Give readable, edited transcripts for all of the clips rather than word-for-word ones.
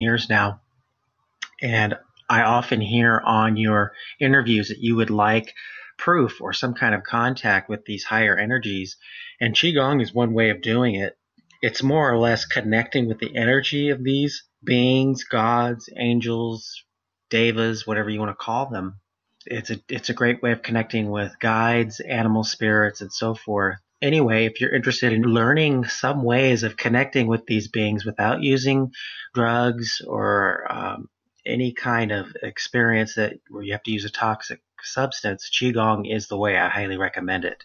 years now. And I often hear on your interviews that you would like proof or some kind of contact with these higher energies. And Qigong is one way of doing it. It's more or less connecting with the energy of these beings, gods, angels, devas, whatever you want to call them. It's a great way of connecting with guides, animal spirits, and so forth. Anyway, if you're interested in learning some ways of connecting with these beings without using drugs or any kind of experience where you have to use a toxic substance, Qigong is the way. I highly recommend it.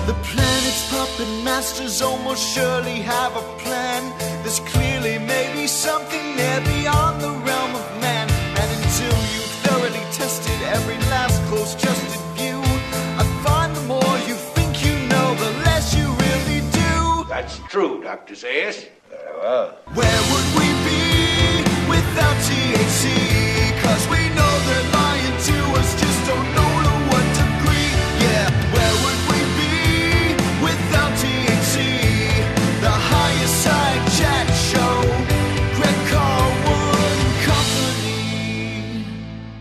The planet's puppet masters almost surely have a plan. There's clearly maybe something there beyond the realm of man. And until you've thoroughly tested every last close-trusted view, I find the more you think you know, the less you really do. That's true, Dr. Zayas. Very well. Where would we be without THC? 'Cause we know they're lying to us, just don't know to what degree. Yeah, where would we be without THC? The Higher Side Chat Show, Greg Carwood Company.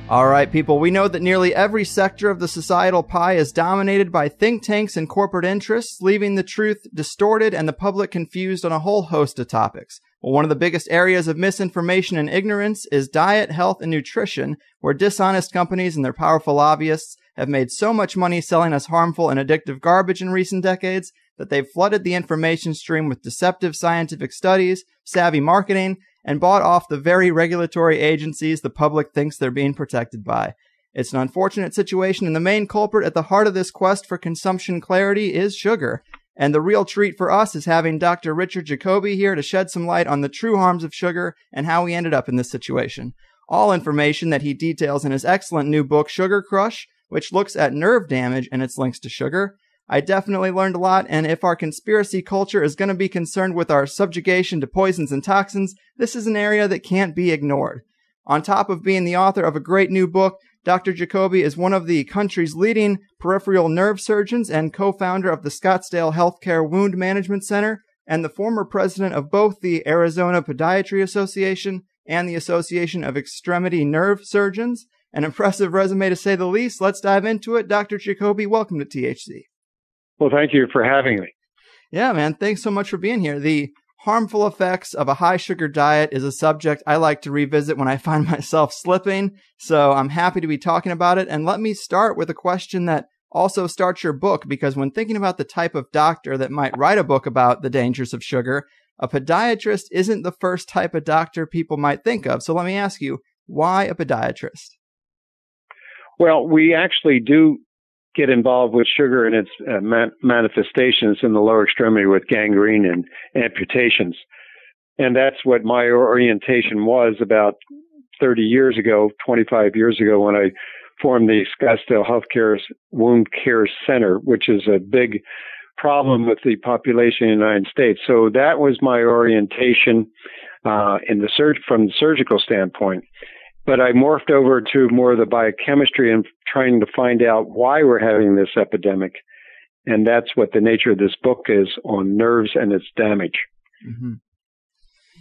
All right, people, we know that nearly every sector of the societal pie is dominated by think tanks and corporate interests, leaving the truth distorted and the public confused on a whole host of topics. Well, one of the biggest areas of misinformation and ignorance is diet, health, and nutrition, where dishonest companies and their powerful lobbyists have made so much money selling us harmful and addictive garbage in recent decades that they've flooded the information stream with deceptive scientific studies, savvy marketing, and bought off the very regulatory agencies the public thinks they're being protected by. It's an unfortunate situation, and the main culprit at the heart of this quest for consumption clarity is sugar. And the real treat for us is having Dr. Richard Jacoby here to shed some light on the true harms of sugar and how we ended up in this situation. All information that he details in his excellent new book, Sugar Crush, which looks at nerve damage and its links to sugar. I definitely learned a lot, and if our conspiracy culture is going to be concerned with our subjugation to poisons and toxins, this is an area that can't be ignored. On top of being the author of a great new book, Dr. Jacoby is one of the country's leading peripheral nerve surgeons and co-founder of the Scottsdale Healthcare Wound Management Center and the former president of both the Arizona Podiatry Association and the Association of Extremity Nerve Surgeons. An impressive resume to say the least. Let's dive into it. Dr. Jacoby, welcome to THC. Well, thank you for having me. Yeah, man. Thanks so much for being here. The harmful effects of a high sugar diet is a subject I like to revisit when I find myself slipping. So I'm happy to be talking about it. And let me start with a question that also starts your book, because when thinking about the type of doctor that might write a book about the dangers of sugar, a podiatrist isn't the first type of doctor people might think of. So let me ask you, why a podiatrist? Well, we actually do get involved with sugar and its manifestations in the lower extremity with gangrene and amputations. And that's what my orientation was about 30 years ago, 25 years ago, when I formed the Scottsdale Healthcare Wound Care Center, which is a big problem with the population in the United States. So that was my orientation from the surgical standpoint. But I morphed over to more of the biochemistry and trying to find out why we're having this epidemic. And that's what the nature of this book is, on nerves and its damage. Mm-hmm.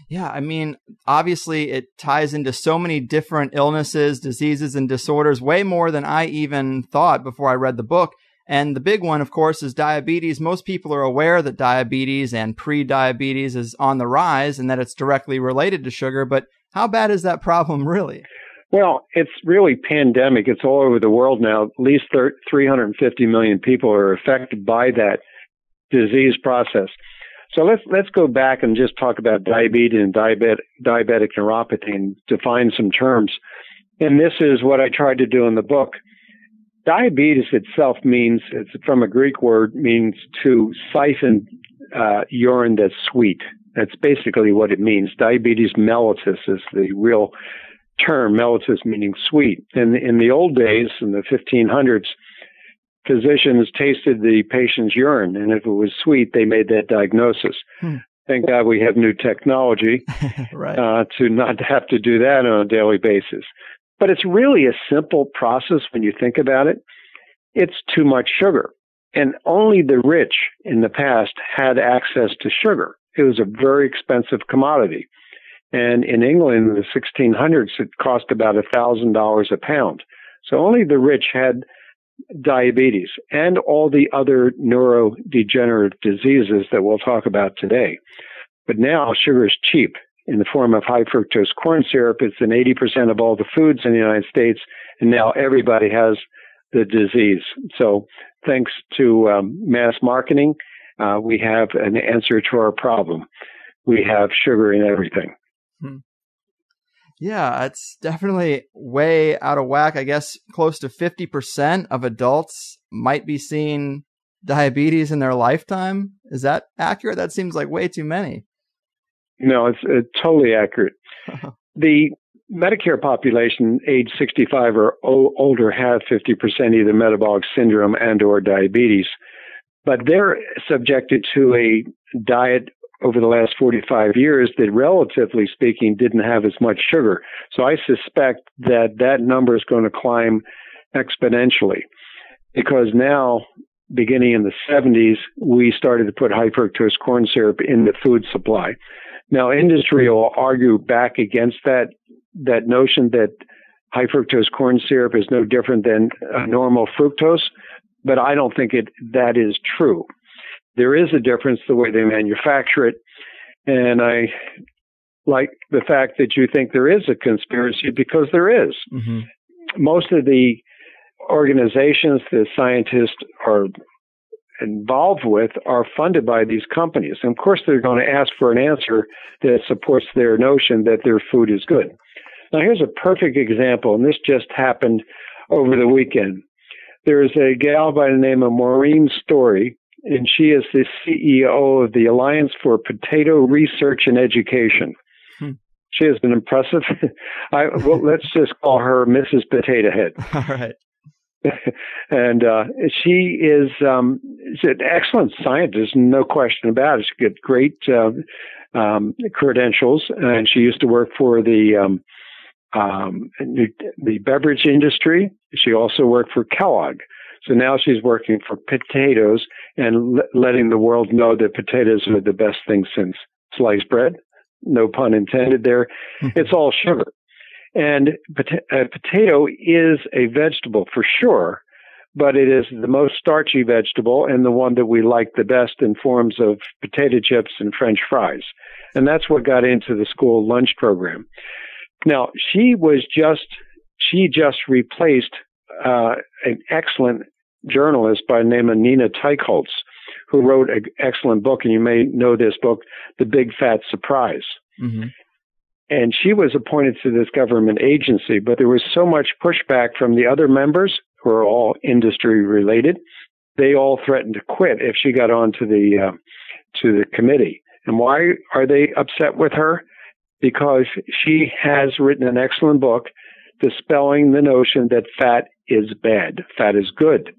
Yeah, I mean, obviously it ties into so many different illnesses, diseases, and disorders, way more than I even thought before I read the book. And the big one, of course, is diabetes. Most people are aware that diabetes and pre-diabetes is on the rise and that it's directly related to sugar. But how bad is that problem really? Well, it's really pandemic. It's all over the world now. At least 350 million people are affected by that disease process. So let's go back and just talk about diabetes and diabetic neuropathy and define some terms. And this is what I tried to do in the book. Diabetes itself means, it's from a Greek word, means to siphon urine that's sweet. That's basically what it means. Diabetes mellitus is the real term, mellitus meaning sweet. And in the old days, in the 1500s, physicians tasted the patient's urine, and if it was sweet, they made that diagnosis. Thank God we have new technology right. To not have to do that on a daily basis. But it's really a simple process when you think about it. It's too much sugar. And only the rich in the past had access to sugar. It was a very expensive commodity. And in England in the 1600s, it cost about $1,000 a pound. So only the rich had diabetes and all the other neurodegenerative diseases that we'll talk about today. But now sugar is cheap in the form of high fructose corn syrup. It's in 80% of all the foods in the United States, and now everybody has the disease. So thanks to mass marketing, we have an answer to our problem. We have sugar in everything. Yeah, it's definitely way out of whack. I guess close to 50% of adults might be seeing diabetes in their lifetime. Is that accurate? That seems like way too many. No, it's totally accurate. The Medicare population age 65 or older have 50% either metabolic syndrome and or diabetes, but they're subjected to a diet over the last 45 years that, relatively speaking, didn't have as much sugar. So I suspect that number is going to climb exponentially, because now, beginning in the 70s, we started to put high fructose corn syrup in the food supply. Now, industry will argue back against that notion that high fructose corn syrup is no different than normal fructose, but I don't think that is true. There is a difference the way they manufacture it, and I like the fact that you think there is a conspiracy, because there is. Mm-hmm. Most of the organizations that scientists are involved with are funded by these companies. And of course, they're going to ask for an answer that supports their notion that their food is good. Now, here's a perfect example, and this just happened over the weekend. There's a gal by the name of Maureen Story, and she is the CEO of the Alliance for Potato Research and Education. She has been impressive. Let's just call her Mrs. Potato Head. All right. And she is an excellent scientist, no question about it. She got great credentials, and she used to work for the beverage industry. She also worked for Kellogg. So now she's working for potatoes and letting the world know that potatoes are the best thing since sliced bread. No pun intended there. It's all sugar. And a potato is a vegetable for sure, but it is the most starchy vegetable and the one that we like the best in forms of potato chips and French fries. And that's what got into the school lunch program. Now, she just replaced an excellent journalist by the name of Nina Teichholz, who wrote an excellent book, and you may know this book, The Big Fat Surprise. Mm-hmm. And she was appointed to this government agency, but there was so much pushback from the other members, who are all industry related. They all threatened to quit if she got on to the committee. And why are they upset with her? Because she has written an excellent book dispelling the notion that fat is bad. Fat is good.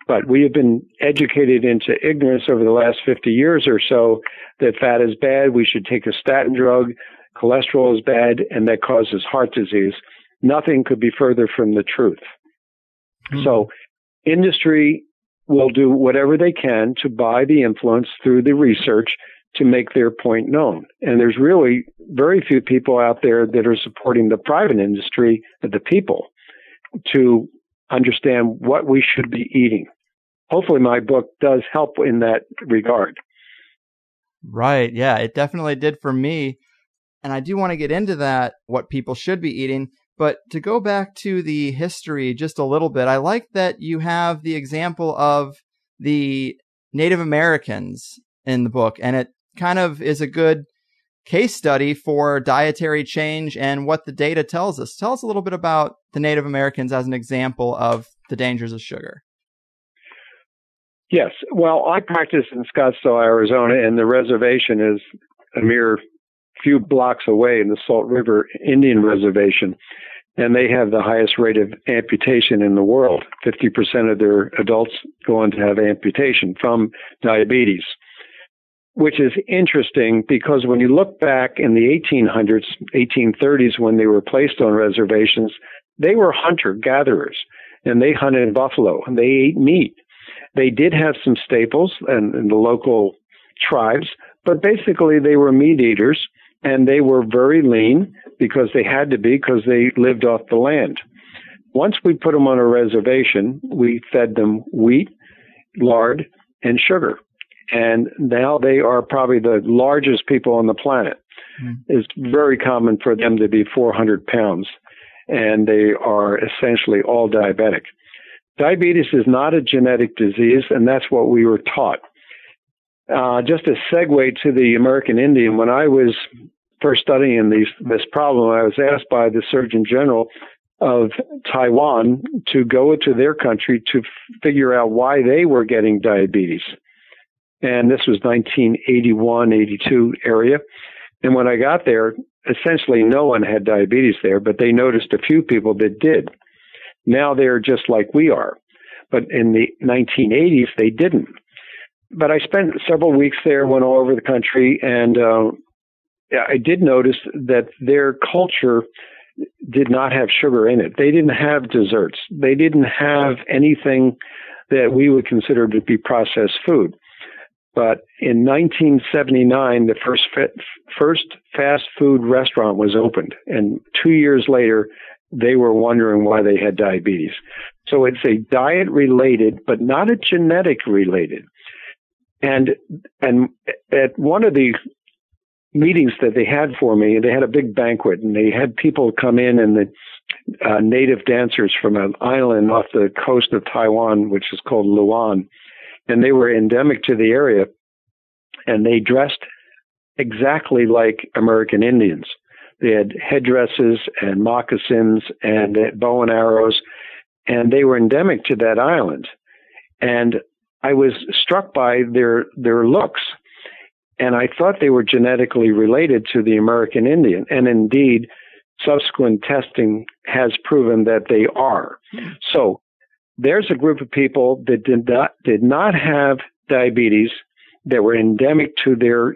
But we have been educated into ignorance over the last 50 years or so that fat is bad. We should take a statin drug. Cholesterol is bad, and that causes heart disease. Nothing could be further from the truth. Mm-hmm. So industry will do whatever they can to buy the influence through the research to make their point known. And there's really very few people out there that are supporting the private industry, the people, to understand what we should be eating. Hopefully my book does help in that regard. Right. Yeah, it definitely did for me. And I do want to get into that, what people should be eating. But to go back to the history just a little bit, I like that you have the example of the Native Americans in the book. And it kind of is a good case study for dietary change and what the data tells us. Tell us a little bit about the Native Americans as an example of the dangers of sugar. Yes. Well, I practice in Scottsdale, Arizona, and the reservation is a mere few blocks away in the Salt River Indian Reservation, and they have the highest rate of amputation in the world. 50% of their adults go on to have amputation from diabetes, which is interesting because when you look back in the 1800s, 1830s, when they were placed on reservations, they were hunter-gatherers, and they hunted buffalo, and they ate meat. They did have some staples and the local tribes, But basically, they were meat eaters, and they were very lean because they had to be, because they lived off the land. Once we put them on a reservation, we fed them wheat, lard, and sugar. And now they are probably the largest people on the planet. It's very common for them to be 400 pounds, and they are essentially all diabetic. Diabetes is not a genetic disease, and that's what we were taught. Just a segue to the American Indian, when I was first studying this problem, I was asked by the Surgeon General of Taiwan to go into their country to figure out why they were getting diabetes. And this was 1981, 82 area. And when I got there, essentially no one had diabetes there, but they noticed a few people that did. Now they're just like we are. But in the 1980s, they didn't. But I spent several weeks there, went all over the country, and I did notice that their culture did not have sugar in it. They didn't have desserts. They didn't have anything that we would consider to be processed food. But in 1979, the first fast food restaurant was opened. And 2 years later, they were wondering why they had diabetes. So it's a diet-related, but not a genetic-related. And at one of the meetings that they had for me, they had a big banquet, and they had people come in, and the native dancers from an island off the coast of Taiwan, which is called Luan, and they were endemic to the area, and they dressed exactly like American Indians. They had headdresses and moccasins and bow and arrows, and they were endemic to that island. And I was struck by their looks, and I thought they were genetically related to the American Indian. And indeed, subsequent testing has proven that they are. So there's a group of people that did not have diabetes, that were endemic to their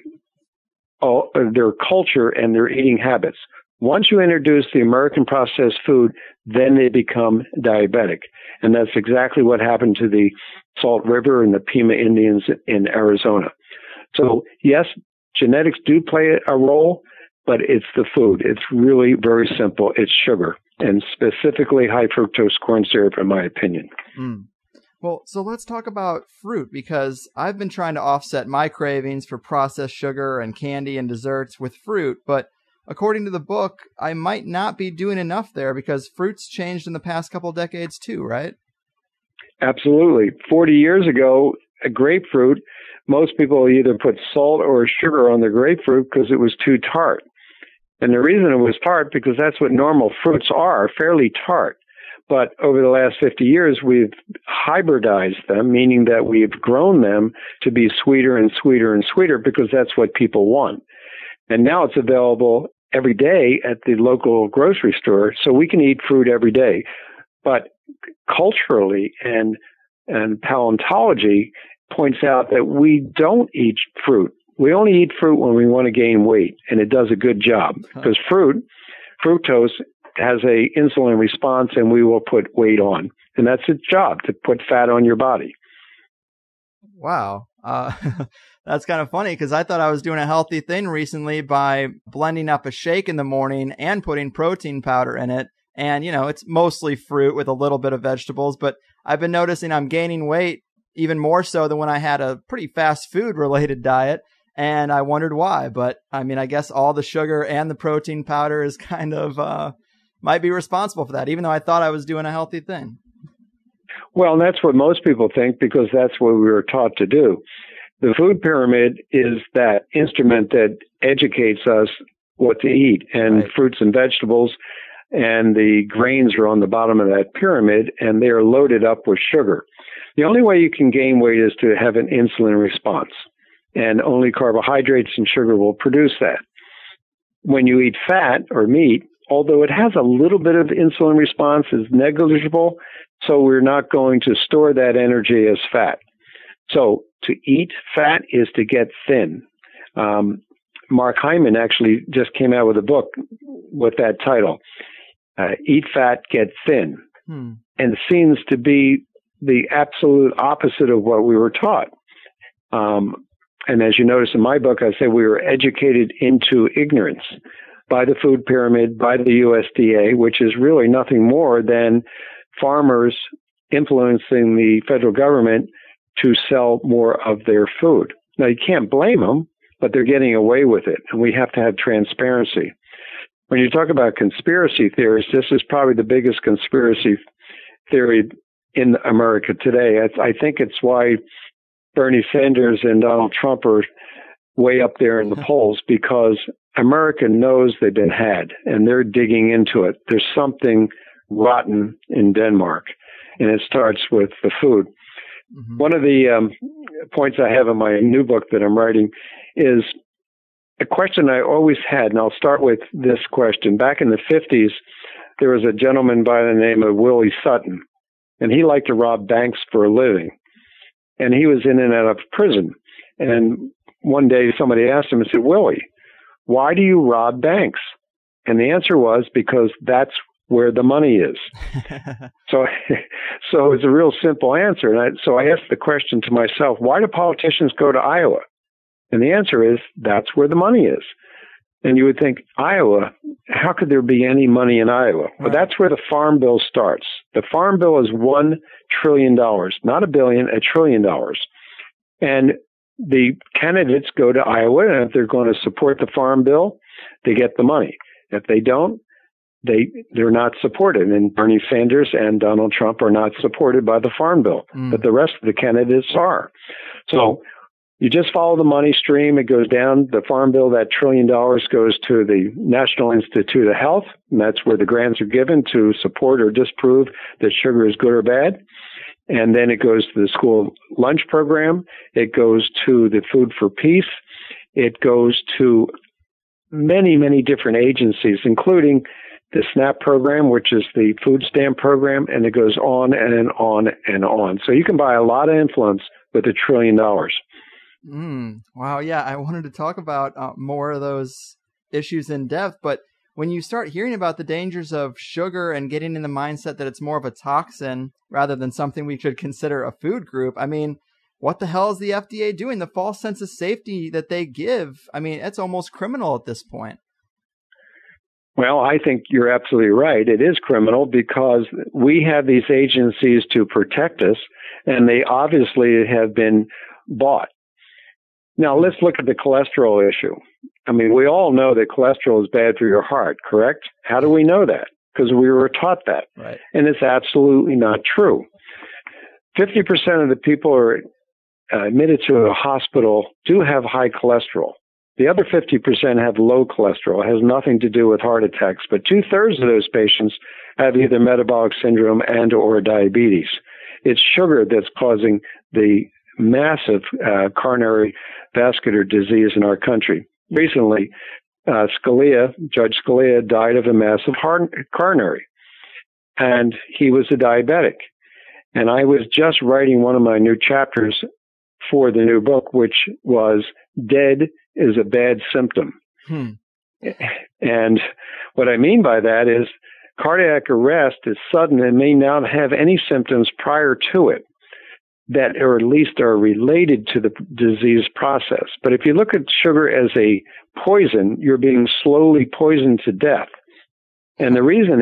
culture and their eating habits. Once you introduce the American processed food, then they become diabetic. And that's exactly what happened to the Salt River and the Pima Indians in Arizona. So yes, genetics do play a role, but it's the food. It's really very simple. It's sugar, and specifically high fructose corn syrup, in my opinion. Well, so let's talk about fruit, because I've been trying to offset my cravings for processed sugar and candy and desserts with fruit, but according to the book, I might not be doing enough there because fruit's changed in the past couple decades too, right? Absolutely. 40 years ago, a grapefruit, most people either put salt or sugar on the grapefruit because it was too tart. And the reason it was tart, because that's what normal fruits are, fairly tart. But over the last 50 years, we've hybridized them, meaning that we've grown them to be sweeter and sweeter and sweeter because that's what people want. And now it's available every day at the local grocery store, so we can eat fruit every day. But culturally and paleontology points out that we don't eat fruit. We only eat fruit when we want to gain weight, and it does a good job because fructose has a insulin response, and we will put weight on, and that's its job, to put fat on your body. Wow. That's kind of funny because I thought I was doing a healthy thing recently by blending up a shake in the morning and putting protein powder in it. And, it's mostly fruit with a little bit of vegetables, but I've been noticing I'm gaining weight even more so than when I had a pretty fast food related diet. And I wondered why, but I guess all the sugar and the protein powder is kind of, might be responsible for that, even though I thought I was doing a healthy thing. Well, that's what most people think because that's what we were taught to do. The food pyramid is that instrument that educates us what to eat, and fruits and vegetables and the grains are on the bottom of that pyramid, and they are loaded up with sugar. The only way you can gain weight is to have an insulin response, and only carbohydrates and sugar will produce that. When you eat fat or meat, although it has a little bit of insulin response, is negligible, so we're not going to store that energy as fat. So to eat fat is to get thin. Mark Hyman actually just came out with a book with that title, Eat Fat, Get Thin, and seems to be the absolute opposite of what we were taught. And as you notice in my book, I say we were educated into ignorance by the food pyramid, by the USDA, which is really nothing more than farmers influencing the federal government to sell more of their food. Now, you can't blame them, but they're getting away with it, and we have to have transparency. When you talk about conspiracy theories, this is probably the biggest conspiracy theory in America today. I think it's why Bernie Sanders and Donald Trump are way up there in the polls, because America knows they've been had, and they're digging into it. There's something rotten in Denmark, and it starts with the food. Mm-hmm. One of the points I have in my new book that I'm writing is a question I always had, and I'll start with this question. Back in the 50s, there was a gentleman by the name of Willie Sutton, and he liked to rob banks for a living. And he was in and out of prison. And one day somebody asked him and said, Willie, why do you rob banks? And the answer was, because that's where the money is. So it's a real simple answer. And so I asked the question to myself, why do politicians go to Iowa? And the answer is, that's where the money is. And you would think, Iowa, how could there be any money in Iowa? Well, that's where the Farm Bill starts. The Farm Bill is $1 trillion, not $1 billion, $1 trillion. And the candidates go to Iowa, and if they're going to support the Farm Bill, they get the money. If they don't, they're not supported. And Bernie Sanders and Donald Trump are not supported by the Farm Bill, but the rest of the candidates are. So you just follow the money stream. It goes down the Farm Bill. That $1 trillion goes to the National Institute of Health, and that's where the grants are given to support or disprove that sugar is good or bad. And then it goes to the school lunch program. It goes to the Food for Peace. It goes to many, many different agencies, including the SNAP program, which is the food stamp program, and it goes on and on and on. So you can buy a lot of influence with $1 trillion. Wow. Yeah. I wanted to talk about more of those issues in depth, but when you start hearing about the dangers of sugar and getting in the mindset that it's more of a toxin rather than something we should consider a food group, I mean, what the hell is the FDA doing? The false sense of safety that they give, I mean, it's almost criminal at this point. Well, I think you're absolutely right. It is criminal because we have these agencies to protect us, and they obviously have been bought. Now, let's look at the cholesterol issue. I mean, we all know that cholesterol is bad for your heart, correct? How do we know that? Because we were taught that. Right. And it's absolutely not true. 50% of the people who are admitted to a hospital do have high cholesterol. The other 50% have low cholesterol. It has nothing to do with heart attacks, but 2/3 of those patients have either metabolic syndrome and or diabetes. It's sugar that's causing the massive coronary vascular disease in our country. Recently, Judge Scalia died of a massive coronary, and he was a diabetic. And I was just writing one of my new chapters for the new book, which was Dead is a Bad Symptom. And what I mean by that is cardiac arrest is sudden and may not have any symptoms prior to it that or at least are related to the disease process. But if you look at sugar as a poison, you're being slowly poisoned to death. And the reason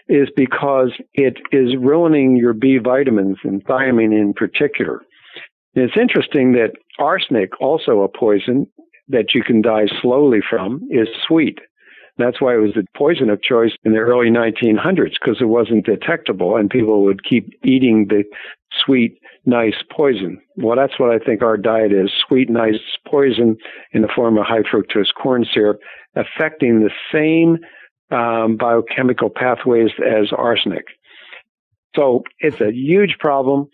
is because it is ruining your B vitamins and thiamine in particular. And it's interesting that arsenic, also a poison that you can die slowly from, is sweet. That's why it was the poison of choice in the early 1900s, because it wasn't detectable and people would keep eating the sweet, nice poison. Well, that's what I think our diet is, sweet, nice poison in the form of high fructose corn syrup, affecting the same biochemical pathways as arsenic. So it's a huge problem.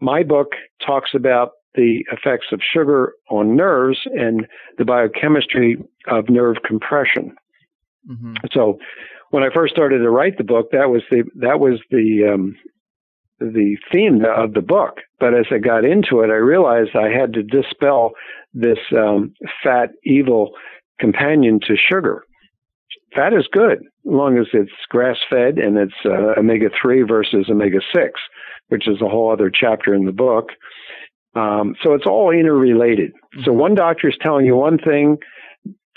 My book talks about the effects of sugar on nerves and the biochemistry of nerve compression. Mm-hmm. So when I first started to write the book, that was the theme of the book. But as I got into it, I realized I had to dispel this fat, evil companion to sugar. Fat is good, as long as it's grass-fed and it's omega-3 versus omega-6, which is a whole other chapter in the book. So it's all interrelated. So one doctor is telling you one thing,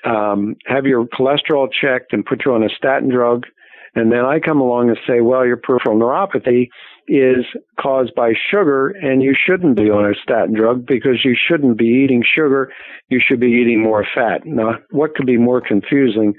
have your cholesterol checked and put you on a statin drug. And then I come along and say, well, your peripheral neuropathy is caused by sugar, and you shouldn't be on a statin drug because you shouldn't be eating sugar. You should be eating more fat. Now, what could be more confusing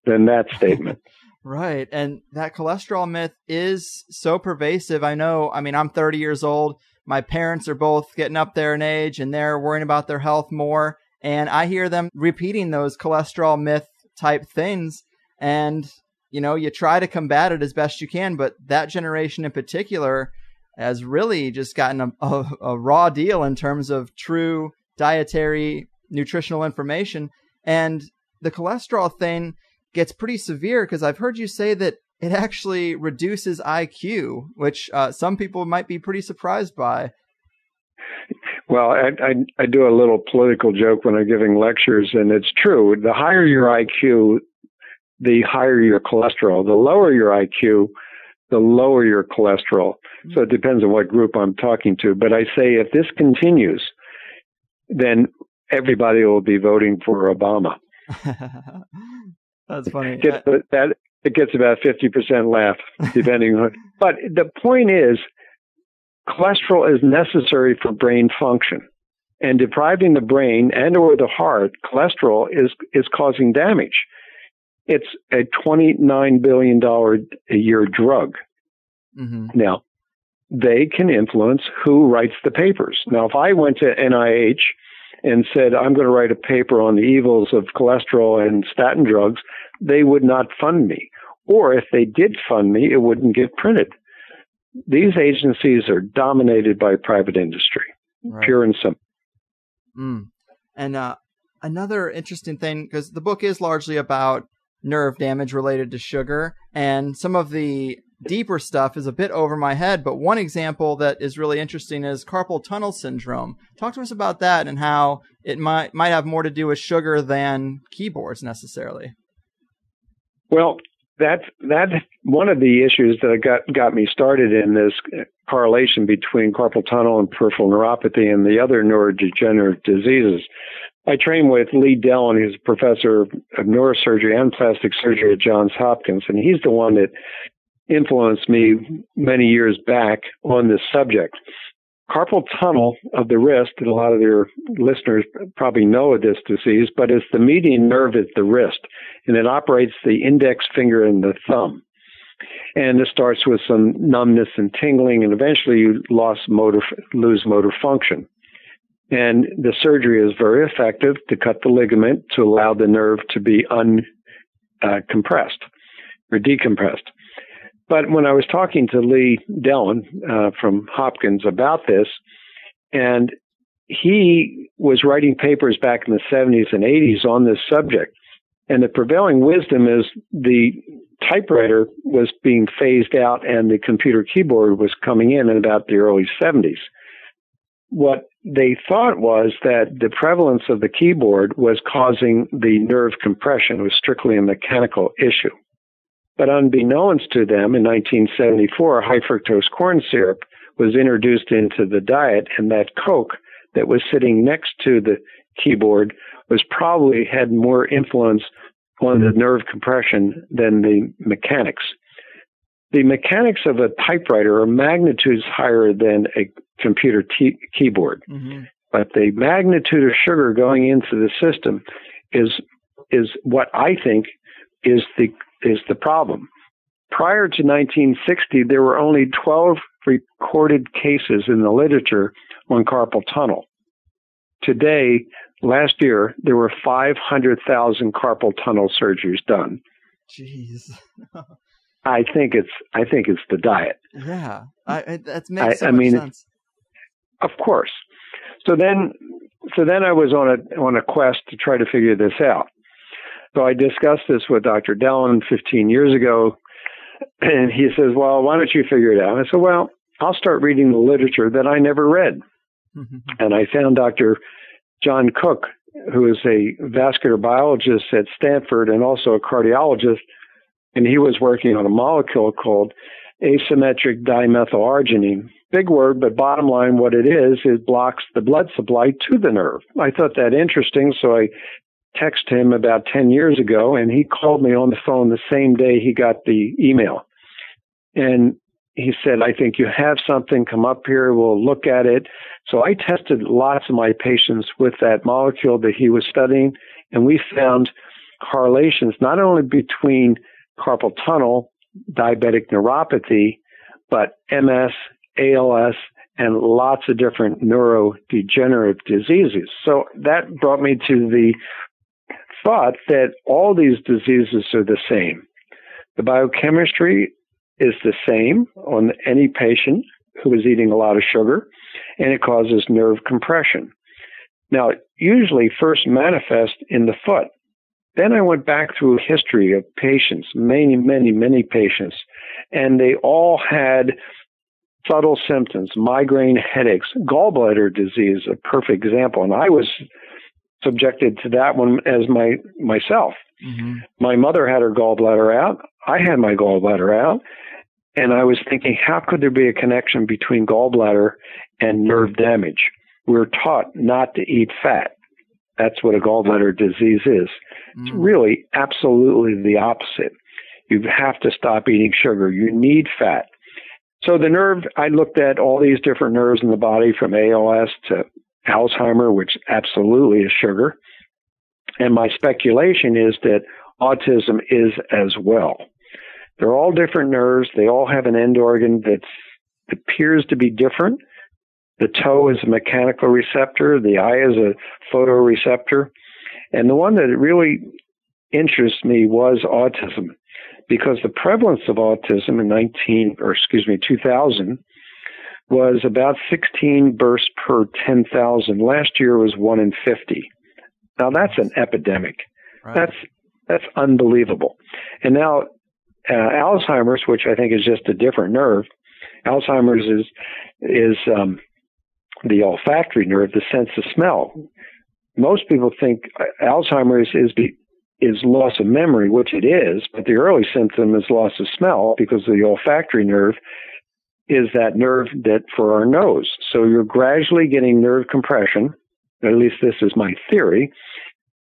than that statement? Right. And that cholesterol myth is so pervasive. I know, I mean, I'm 30 years old. My parents are both getting up there in age, and they're worrying about their health more. And I hear them repeating those cholesterol myth type things. And, you know, you try to combat it as best you can. But that generation in particular has really just gotten a raw deal in terms of true dietary nutritional information. And the cholesterol thing gets pretty severe because I've heard you say that it actually reduces IQ, which some people might be pretty surprised by. Well, I do a little political joke when I'm giving lectures, and it's true. The higher your IQ, the higher your cholesterol. The lower your IQ, the lower your cholesterol. So it depends on what group I'm talking to. But I say if this continues, then everybody will be voting for Obama. That's funny. It gets about 50% laugh, depending on. But the point is, cholesterol is necessary for brain function, and depriving the brain and or the heart, cholesterol is causing damage. It's a $29 billion a year drug. Mm-hmm. Now, they can influence who writes the papers. Now, if I went to NIH and said, I'm going to write a paper on the evils of cholesterol and statin drugs, they would not fund me. Or if they did fund me, it wouldn't get printed. These agencies are dominated by private industry, right. Pure and simple. And another interesting thing, because the book is largely about nerve damage related to sugar, and some of the deeper stuff is a bit over my head, but one example that is really interesting is carpal tunnel syndrome. Talk to us about that and how it might have more to do with sugar than keyboards necessarily. Well, that's one of the issues that got me started in this correlation between carpal tunnel and peripheral neuropathy and the other neurodegenerative diseases. I trained with Lee Dellon, who's a professor of neurosurgery and plastic surgery at Johns Hopkins, and he's the one that influenced me many years back on this subject. Carpal tunnel of the wrist, and a lot of your listeners probably know of this disease, but it's the median nerve at the wrist, and it operates the index finger and the thumb. And it starts with some numbness and tingling, and eventually you lose motor function. And the surgery is very effective to cut the ligament to allow the nerve to be uncompressed or decompressed. But when I was talking to Lee Dellon from Hopkins about this, and he was writing papers back in the 70s and 80s on this subject, and the prevailing wisdom is the typewriter was being phased out and the computer keyboard was coming in about the early 70s. What they thought was that the prevalence of the keyboard was causing the nerve compression. It was strictly a mechanical issue. But unbeknownst to them, in 1974, high fructose corn syrup was introduced into the diet, and that Coke that was sitting next to the keyboard probably had more influence on the nerve compression than the mechanics. The mechanics of a typewriter are magnitudes higher than a computer keyboard, but the magnitude of sugar going into the system is what I think is the problem. Prior to 1960, there were only 12 recorded cases in the literature on carpal tunnel. Today, last year, there were 500,000 carpal tunnel surgeries done. Jeez. I think it's the diet. Yeah, that makes so much sense. Of course. So then I was on a quest to try to figure this out. So I discussed this with Dr. Dellon 15 years ago, and he says, well, why don't you figure it out? I said, well, I'll start reading the literature that I never read. And I found Dr. John Cook, who is a vascular biologist at Stanford and also a cardiologist, and he was working on a molecule called asymmetric dimethylarginine. Big word, but bottom line, what it is, it blocks the blood supply to the nerve. I thought that interesting, so I texted him about 10 years ago, and he called me on the phone the same day he got the email. And he said, I think you have something, come up here, we'll look at it. So I tested lots of my patients with that molecule that he was studying, and we found correlations not only between carpal tunnel, diabetic neuropathy, but MS, ALS, and lots of different neurodegenerative diseases. So that brought me to the thought that all these diseases are the same. The biochemistry is the same on any patient who is eating a lot of sugar, and it causes nerve compression. Now, it usually first manifests in the foot. Then I went back through a history of patients, many patients, and they all had subtle symptoms, migraine headaches, gallbladder disease, a perfect example. And I was subjected to that one as myself. Mm-hmm. My mother had her gallbladder out. I had my gallbladder out. And I was thinking, how could there be a connection between gallbladder and nerve damage? We're taught not to eat fat. That's what a gallbladder disease is. It's really absolutely the opposite. You have to stop eating sugar. You need fat. So the nerve, I looked at all these different nerves in the body from ALS to Alzheimer, which absolutely is sugar. And my speculation is that autism is as well. They're all different nerves. They all have an end organ that appears to be different. The toe is a mechanical receptor. The eye is a photoreceptor. And the one that really interests me was autism, because the prevalence of autism in 2000 was about 16 births per 10,000. Last year was 1 in 50. Now that's an epidemic. Right. That's unbelievable. And now Alzheimer's, which I think is just a different nerve. Alzheimer's is the olfactory nerve, the sense of smell. Most people think Alzheimer's is loss of memory, which it is, but the early symptom is loss of smell because the olfactory nerve is that nerve that for our nose. So you're gradually getting nerve compression, at least this is my theory,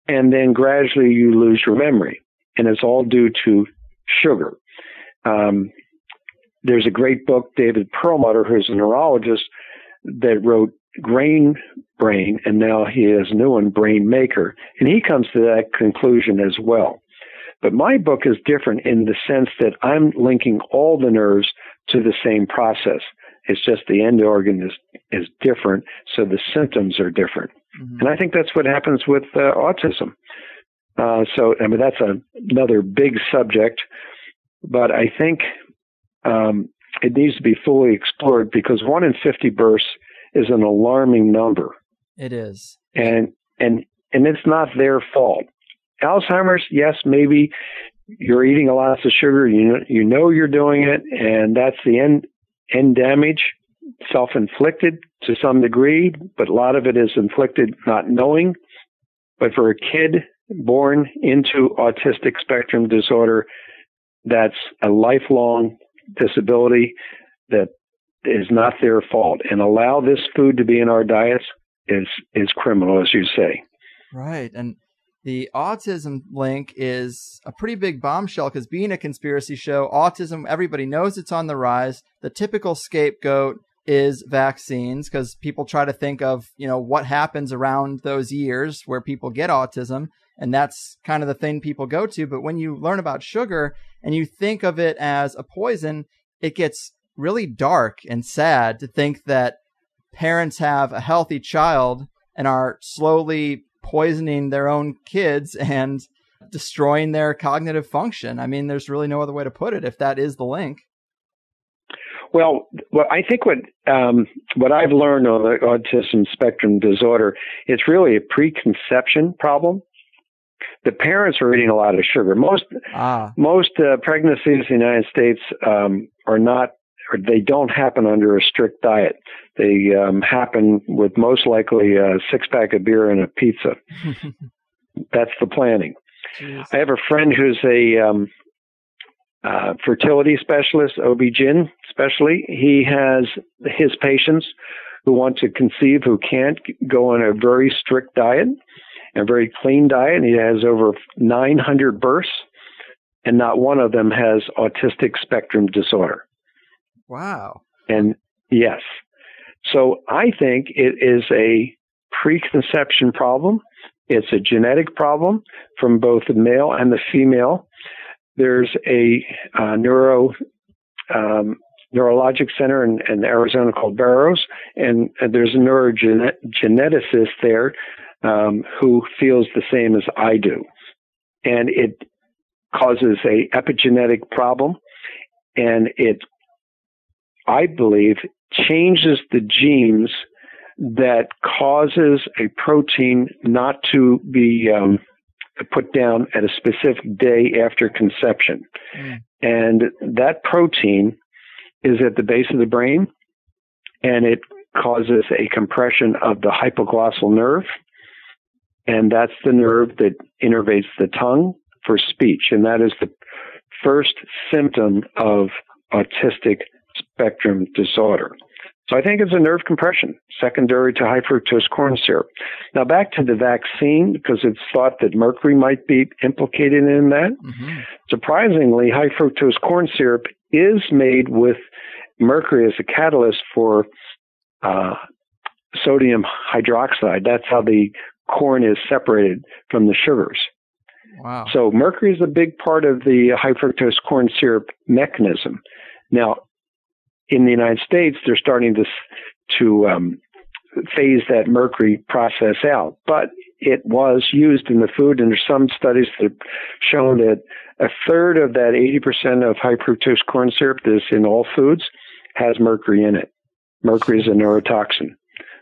and then gradually you lose your memory. And it's all due to sugar. There's a great book, David Perlmutter, who's a neurologist, that wrote Grain Brain, and now he has a new one, Brain Maker, and he comes to that conclusion as well. But my book is different in the sense that I'm linking all the nerves to the same process. It's just the end organ is different, so the symptoms are different. Mm-hmm. And I think that's what happens with autism. So, I mean, that's another big subject, but I think it needs to be fully explored because 1 in 50 births is an alarming number. It is. And it's not their fault. Alzheimer's, yes, maybe you're eating a lot of sugar, you know you're doing it, and that's the end damage, self-inflicted to some degree, but a lot of it is inflicted not knowing. But for a kid born into autistic spectrum disorder, that's a lifelong disability that is not their fault. And allow this food to be in our diets is criminal, as you say. Right. And the autism link is a pretty big bombshell because being a conspiracy show, autism, everybody knows it's on the rise. The typical scapegoat is vaccines because people try to think of, what happens around those years where people get autism. And that's kind of the thing people go to. But when you learn about sugar and you think of it as a poison, it gets really dark and sad to think that parents have a healthy child and are slowly poisoning their own kids and destroying their cognitive function. I mean, there's really no other way to put it if that is the link. Well, I think what I've learned on the autism spectrum disorder, it's really a preconception problem. The parents are eating a lot of sugar. Most pregnancies in the United States they don't happen under a strict diet. They happen with most likely a 6-pack of beer and a pizza. That's the planning. Jeez. I have a friend who's fertility specialist, OB-GYN especially. He has his patients who want to conceive, who can't, go on a very strict diet, a very clean diet. He has over 900 births, and not one of them has autistic spectrum disorder. Wow. And yes. So I think it is a preconception problem. It's a genetic problem from both the male and the female. There's a neurologic center in Arizona called Barrows, and there's a neurogeneticist there who feels the same as I do. And it causes a epigenetic problem, and it, I believe, changes the genes that causes a protein not to be put down at a specific day after conception. And that protein is at the base of the brain, and it causes a compression of the hypoglossal nerve, and that's the nerve that innervates the tongue for speech, and that is the first symptom of autistic spectrum disorder. So I think it's a nerve compression, secondary to high fructose corn syrup. Now back to the vaccine, because it's thought that mercury might be implicated in that. Mm-hmm. Surprisingly, high fructose corn syrup is made with mercury as a catalyst for sodium hydroxide. That's how the corn is separated from the sugars. Wow. So mercury is a big part of the high fructose corn syrup mechanism. Now, in the United States, they're starting to phase that mercury process out, but it was used in the food, and there's some studies that have shown that a third of that 80% of high fructose corn syrup that's in all foods has mercury in it. Mercury is a neurotoxin.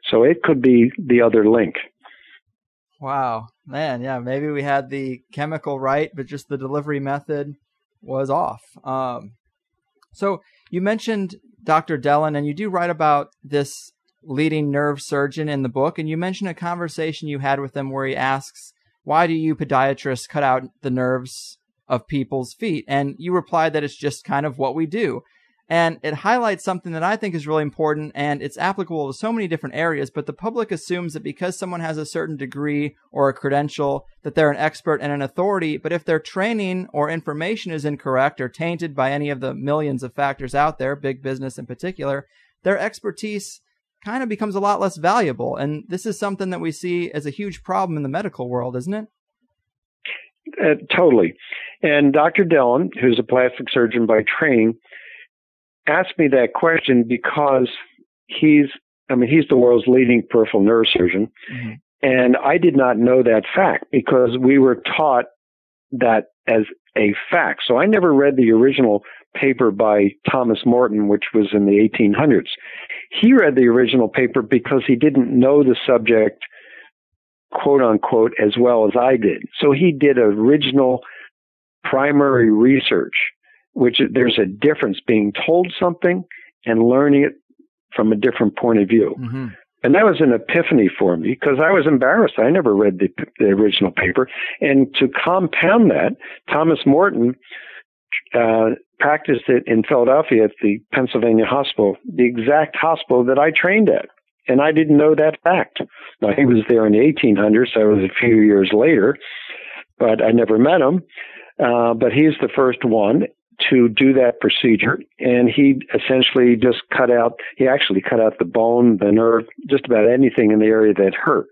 So it could be the other link. Wow. Man, yeah, maybe we had the chemical right, but just the delivery method was off. So you mentioned Dr. Dellon, and you do write about this leading nerve surgeon in the book, and you mentioned a conversation you had with him where he asks, why do you podiatrists cut out the nerves of people's feet? And you replied that it's just kind of what we do. And it highlights something that I think is really important, and it's applicable to so many different areas, but the public assumes that because someone has a certain degree or a credential, that they're an expert and an authority, but if their training or information is incorrect or tainted by any of the millions of factors out there, big business in particular, their expertise kind of becomes a lot less valuable. And this is something that we see as a huge problem in the medical world, isn't it? Totally. And Dr. Dellon, who's a plastic surgeon by training, asked me that question because he's the world's leading peripheral nerve surgeon. Mm-hmm. And I did not know that fact because we were taught that as a fact. So I never read the original paper by Thomas Morton, which was in the 1800s. He read the original paper because he didn't know the subject, quote unquote, as well as I did. So he did original primary research, which there's a difference being told something and learning it from a different point of view. Mm-hmm. And that was an epiphany for me because I was embarrassed. I never read the original paper. And to compound that, Thomas Morton practiced it in Philadelphia at the Pennsylvania Hospital, the exact hospital that I trained at. And I didn't know that fact. Now, he was there in the 1800s, so it was a few years later, but I never met him. But he's the first one to do that procedure, and he essentially just cut out the bone, the nerve, just about anything in the area that hurt.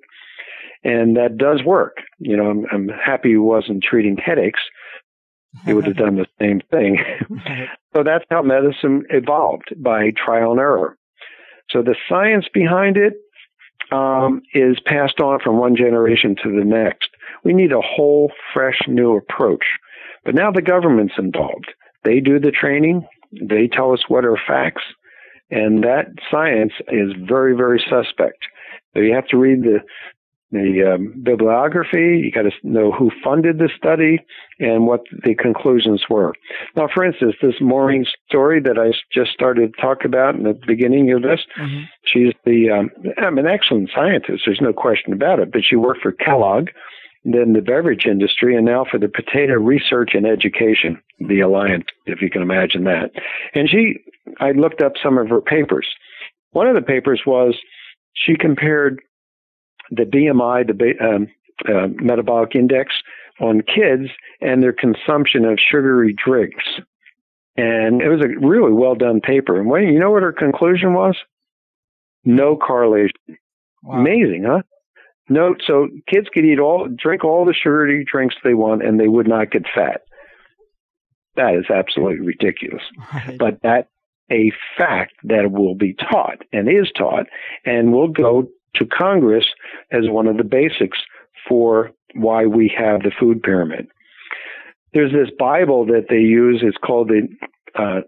And that does work. You know, I'm happy he wasn't treating headaches. He would have done the same thing. So that's how medicine evolved, by trial and error. So the science behind it is passed on from one generation to the next. We need a whole, fresh, new approach. But now the government's involved. They do the training. They tell us what are facts. And that science is very, very suspect. So you have to read the bibliography. You got to know who funded the study and what the conclusions were. Now, for instance, this Maureen story that I just started to talk about in the beginning of this, mm-hmm. She's an excellent scientist. There's no question about it. But she worked for Kellogg, then the beverage industry, and now for the Potato Research and Education, the Alliance, if you can imagine that. And I looked up some of her papers. One of the papers was she compared the BMI, the metabolic index on kids and their consumption of sugary drinks. And it was a really well done paper. And you know what her conclusion was? No correlation. Wow. Amazing, huh? No, so kids could drink all the sugary drinks they want, and they would not get fat. That is absolutely ridiculous. Right. But that's a fact that will be taught and is taught, and will go to Congress as one of the basics for why we have the food pyramid. There's this Bible that they use. It's called the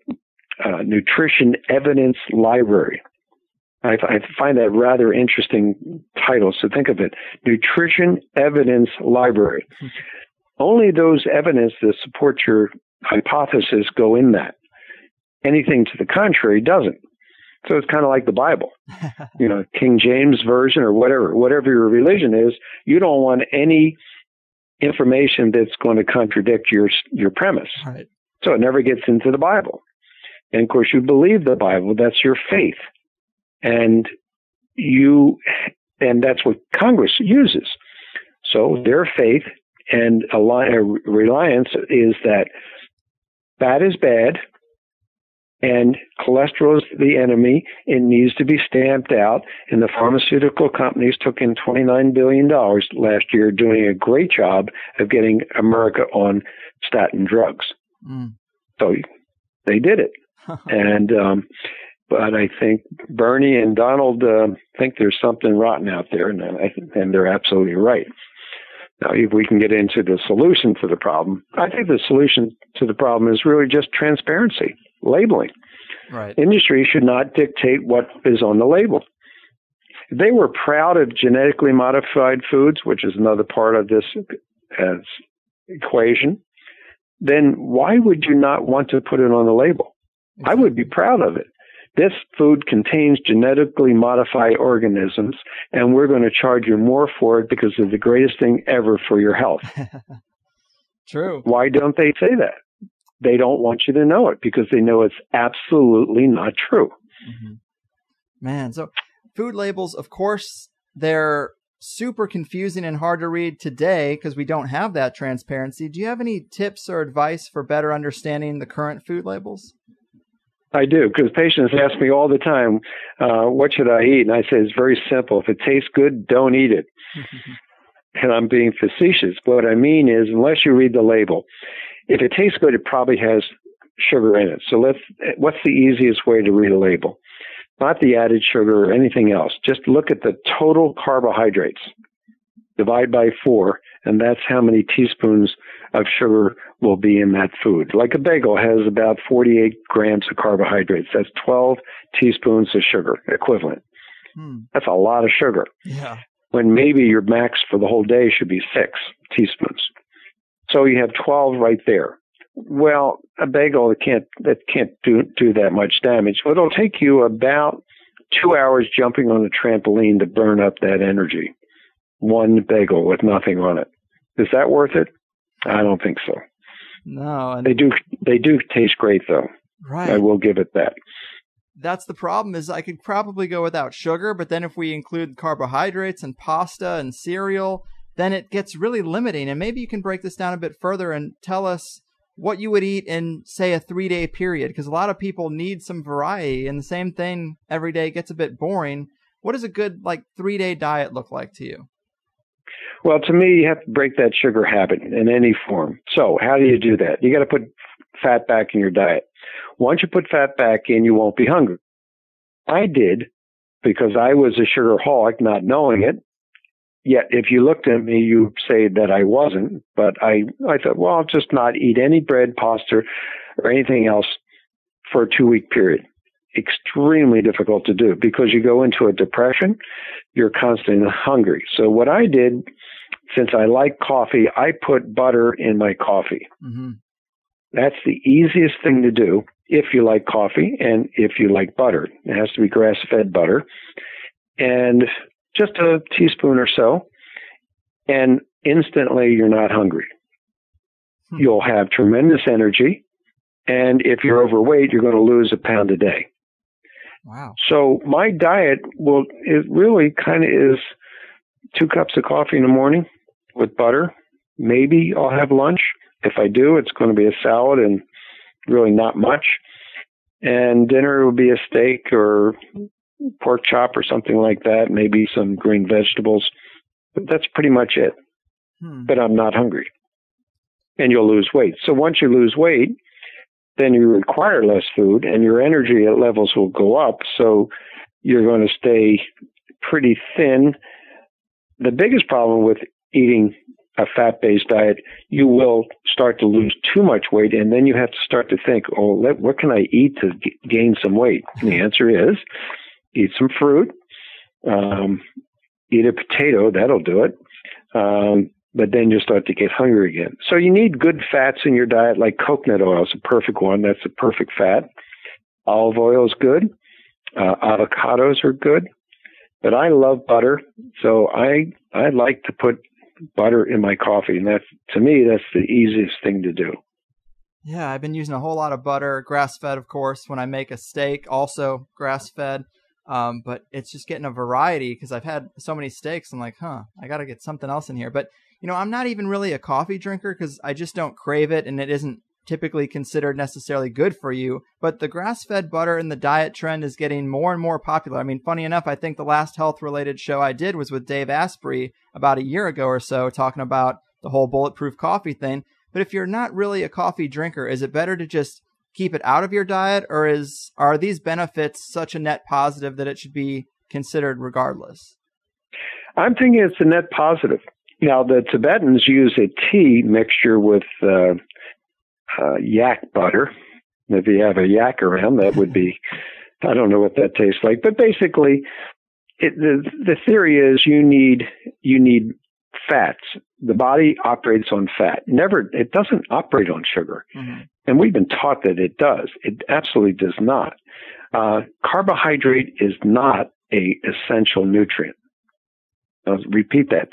Nutrition Evidence Library. I find that rather interesting title. So think of it, Nutrition Evidence Library. Only those evidence that support your hypothesis go in that. Anything to the contrary doesn't. So it's kind of like the Bible, King James Version or whatever your religion is. You don't want any information that's going to contradict your premise. Right. So it never gets into the Bible. And of course, you believe the Bible. That's your faith. And that's what Congress uses. So their faith and reliance is that fat is bad and cholesterol is the enemy. It needs to be stamped out. And the pharmaceutical companies took in $29 billion last year, doing a great job of getting America on statin drugs. Mm. So they did it. And but I think Bernie and Donald think there's something rotten out there, and they're absolutely right. Now, if we can get into the solution to the problem, I think the solution to the problem is really just transparency, labeling. Right. Industry should not dictate what is on the label. If they were proud of genetically modified foods, which is another part of this equation, then why would you not want to put it on the label? Exactly. I would be proud of it. This food contains genetically modified organisms, and we're going to charge you more for it because it's the greatest thing ever for your health. True. Why don't they say that? They don't want you to know it because they know it's absolutely not true. Mm-hmm. Man, so food labels, of course, they're super confusing and hard to read today because we don't have that transparency. Do you have any tips or advice for better understanding the current food labels? I do, because patients ask me all the time, what should I eat? And I say, it's very simple. If it tastes good, don't eat it. And I'm being facetious. But what I mean is, unless you read the label, if it tastes good, it probably has sugar in it. So what's the easiest way to read a label? Not the added sugar or anything else. Just look at the total carbohydrates. Divide by 4, and that's how many teaspoons of sugar will be in that food. Like a bagel has about 48 grams of carbohydrates. That's 12 teaspoons of sugar equivalent. That's a lot of sugar. Yeah. When maybe your max for the whole day should be 6 teaspoons. So you have 12 right there. Well, a bagel can't do that much damage. But it'll take you about 2 hours jumping on a trampoline to burn up that energy. One bagel with nothing on it. Is that worth it? I don't think so. No. And they do taste great, though. Right. I will give it that. That's the problem, is I could probably go without sugar, but then if we include carbohydrates and pasta and cereal, then it gets really limiting. And maybe you can break this down a bit further and tell us what you would eat in, say, a 3-day period, because a lot of people need some variety, and the same thing every day gets a bit boring. What does a good 3-day diet look like to you? Well, to me, you have to break that sugar habit in any form. So how do you do that? You got to put fat back in your diet. Once you put fat back in, you won't be hungry. I did, because I was a sugaraholic, not knowing it. Yet, if you looked at me, you'd say that I wasn't. But I thought, well, I'll just not eat any bread, pasta, or anything else for a 2-week period. Extremely difficult to do because you go into a depression, you're constantly hungry. So what I did, since I like coffee, I put butter in my coffee. Mm-hmm. That's the easiest thing to do if you like coffee and if you like butter. It has to be grass-fed butter. And just a teaspoon or so. And instantly you're not hungry. You'll have tremendous energy. And if you're overweight, you're going to lose a pound a day. Wow. So my diet it really kind of is 2 cups of coffee in the morning with butter. Maybe I'll have lunch. If I do, it's going to be a salad and really not much. And dinner will be a steak or pork chop or something like that, maybe some green vegetables. But that's pretty much it. But I'm not hungry. And you'll lose weight. So once you lose weight, then you require less food and your energy levels will go up. So you're going to stay pretty thin. The biggest problem with eating a fat-based diet, you will start to lose too much weight, and then you have to start to think, what can I eat to gain some weight? And the answer is, eat some fruit, eat a potato, that'll do it. But then you start to get hungry again. So you need good fats in your diet, like coconut oil is a perfect one. That's a perfect fat. Olive oil is good. Avocados are good. But I love butter, so I like to put butter in my coffee, and to me, that's the easiest thing to do. Yeah, I've been using a whole lot of butter, grass-fed, of course, when I make a steak, also grass-fed. But it's just getting a variety because I've had so many steaks. I'm like, I got to get something else in here. But, I'm not even really a coffee drinker because I just don't crave it, and it isn't typically considered necessarily good for you. But the grass-fed butter in the diet trend is getting more and more popular. I mean, funny enough, I think the last health-related show I did was with Dave Asprey about a year ago or so, talking about the whole bulletproof coffee thing. But if you're not really a coffee drinker, is it better to just keep it out of your diet, or are these benefits such a net positive that it should be considered regardless? I'm thinking it's a net positive. Now, the Tibetans use a tea mixture with yak butter. If you have a yak around, that would be, I don't know what that tastes like. But basically, the theory is you need fats. The body operates on fat. It doesn't operate on sugar. Mm-hmm. And we've been taught that it does. It absolutely does not. Carbohydrate is not an essential nutrient. I'll repeat that.